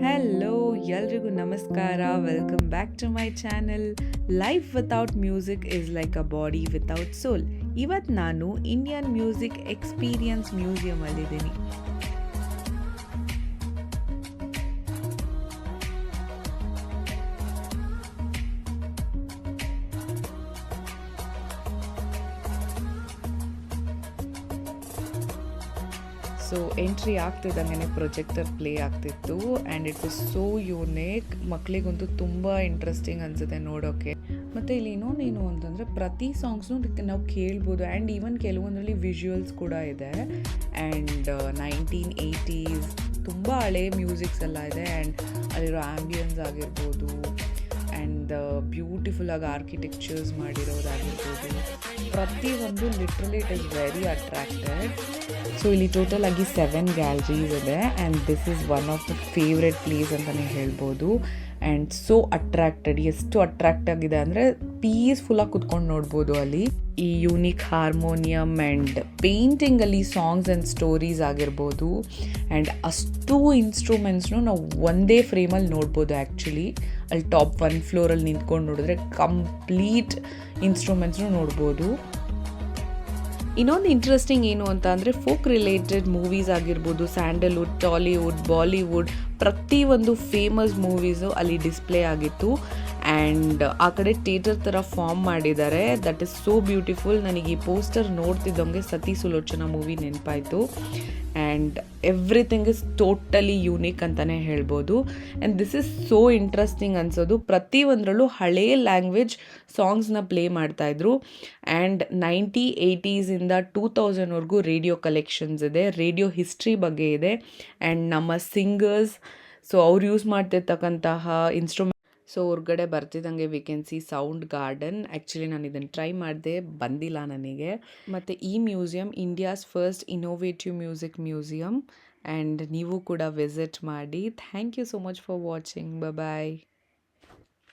Hello ಎಲ್ರಿಗೂ ನಮಸ್ಕಾರ. Welcome back to my channel. Life without music is like a body without soul. ಇವತ್ತು ನಾನು Indian music experience ಮ್ಯೂಸಿಯಮಲ್ಲಿದ್ದೀನಿ. So entry ಆಗ್ತಿದ್ದಂಗೆ projector play ಆಗ್ತಿತ್ತು and it was so unique. ಮಕ್ಕಳಿಗಂತೂ ತುಂಬ ಇಂಟ್ರೆಸ್ಟಿಂಗ್ ಅನಿಸುತ್ತೆ ನೋಡೋಕ್ಕೆ. ಮತ್ತು ಇಲ್ಲಿ ಇನ್ನೊಂದೇನು ಅಂತಂದರೆ ಪ್ರತಿ ಸಾಂಗ್ಸ್ನೂ ನಾವು ಕೇಳ್ಬೋದು ಆ್ಯಂಡ್ ಈವನ್ ಕೆಲವೊಂದರಲ್ಲಿ ವಿಜುವಲ್ಸ್ ಕೂಡ ಇದೆ. ಆ್ಯಂಡ್ 1980s ತುಂಬ ಹಳೆ ಮ್ಯೂಸಿಕ್ಸ್ ಎಲ್ಲ ಇದೆ ಆ್ಯಂಡ್ ಅಲ್ಲಿರೋ ಆ್ಯಂಬಿಯನ್ಸ್ ಆಗಿರ್ಬೋದು ಆ್ಯಂಡ್ ಬ್ಯೂಟಿಫುಲ್ಲಾಗಿ ಆರ್ಕಿಟೆಕ್ಚರ್ಸ್ ಮಾಡಿರೋದಾಗಿರ್ಬೋದು, ಪ್ರತಿಯೊಂದು literally it is very attracted. So ಇಲ್ಲಿ ಟೋಟಲ್ ಆಗಿ 7 ಗ್ಯಾಲರೀಸ್ ಇದೆ and this is one of the favourite place ಅಂತಲೇ ಹೇಳ್ಬೋದು. ಆ್ಯಂಡ್ ಸೋ ಅಟ್ರಾಕ್ಟೆಡ್, ಎಷ್ಟು ಅಟ್ರಾಕ್ಟ್ ಆಗಿದೆ ಅಂದರೆ ಪೀಸ್ಫುಲ್ಲಾಗಿ ಕುತ್ಕೊಂಡು ನೋಡ್ಬೋದು ಅಲ್ಲಿ. ಈ ಯೂನಿಕ್ ಹಾರ್ಮೋನಿಯಮ್ ಆ್ಯಂಡ್ ಪೇಂಟಿಂಗಲ್ಲಿ ಸಾಂಗ್ಸ್ ಆ್ಯಂಡ್ ಸ್ಟೋರೀಸ್ ಆಗಿರ್ಬೋದು ಆ್ಯಂಡ್ ಅಷ್ಟು ಇನ್ಸ್ಟ್ರೂಮೆಂಟ್ಸ್ನು ನಾವು ಒಂದೇ ಫ್ರೇಮಲ್ಲಿ ನೋಡ್ಬೋದು. ಆ್ಯಕ್ಚುಲಿ ಅಲ್ಲಿ ಟಾಪ್ 1 ಫ್ಲೋರಲ್ಲಿ ನಿಂತ್ಕೊಂಡು ನೋಡಿದ್ರೆ ಕಂಪ್ಲೀಟ್ ಇನ್ಸ್ಟ್ರೂಮೆಂಟ್ಸ್ನು ನೋಡ್ಬೋದು. ಇನ್ನೊಂದು ಇಂಟ್ರೆಸ್ಟಿಂಗ್ ಏನು ಅಂತ ಅಂದರೆ ಫೋಕ್ ರಿಲೇಟೆಡ್ ಮೂವೀಸ್ ಆಗಿರ್ಬೋದು, ಸ್ಯಾಂಡಲ್ವುಡ್, ಟಾಲಿವುಡ್, ಬಾಲಿವುಡ್, ಪ್ರತಿಯೊಂದು ಫೇಮಸ್ ಮೂವೀಸು ಅಲ್ಲಿ ಡಿಸ್ಪ್ಲೇ ಆಗಿತ್ತು. ಆ್ಯಂಡ್ ಆ ಕಡೆ ಥಿಯೇಟರ್ ಥರ ಫಾರ್ಮ್ ಮಾಡಿದ್ದಾರೆ. That is so beautiful. ನನಗೆ ಈ ಪೋಸ್ಟರ್ ನೋಡ್ತಿದ್ದಂಗೆ ಸತಿ ಸುಲೋಚನಾ ಮೂವಿ ನೆನಪಾಯಿತು. And everything is totally unique ಅಂತಲೇ ಹೇಳ್ಬೋದು. And this is so interesting ಅನ್ಸೋದು. ಪ್ರತಿಯೊಂದರಲ್ಲೂ ಹಳೇ ಲ್ಯಾಂಗ್ವೇಜ್ ಸಾಂಗ್ಸ್ನ ಪ್ಲೇ ಮಾಡ್ತಾಯಿದ್ರು. ಆ್ಯಂಡ್ 1980s 2000ವರೆಗೂ ರೇಡಿಯೋ ಕಲೆಕ್ಷನ್ಸ್ ಇದೆ, ರೇಡಿಯೋ ಹಿಸ್ಟ್ರಿ ಬಗ್ಗೆ ಇದೆ ಆ್ಯಂಡ್ ನಮ್ಮ ಸಿಂಗರ್ಸ್ ಸೊ ಅವ್ರು ಯೂಸ್ ಮಾಡ್ತಿರ್ತಕ್ಕಂತಹ ಇನ್ಸ್ಟ್ರೂಮೆಂಟ್. ಸೊ ಹೊರ್ಗಡೆ ಬರ್ತಿದ್ದಂಗೆ we can see sound garden. Actually ನಾನು ಇದನ್ನು ಟ್ರೈ ಮಾಡಿದೆ, ಬಂದಿಲ್ಲ ನನಗೆ. ಮತ್ತು ಈ museum India's first innovative music museum and ನೀವು ಕೂಡ ವಿಸಿಟ್ ಮಾಡಿ. Thank you so much for watching. Bye.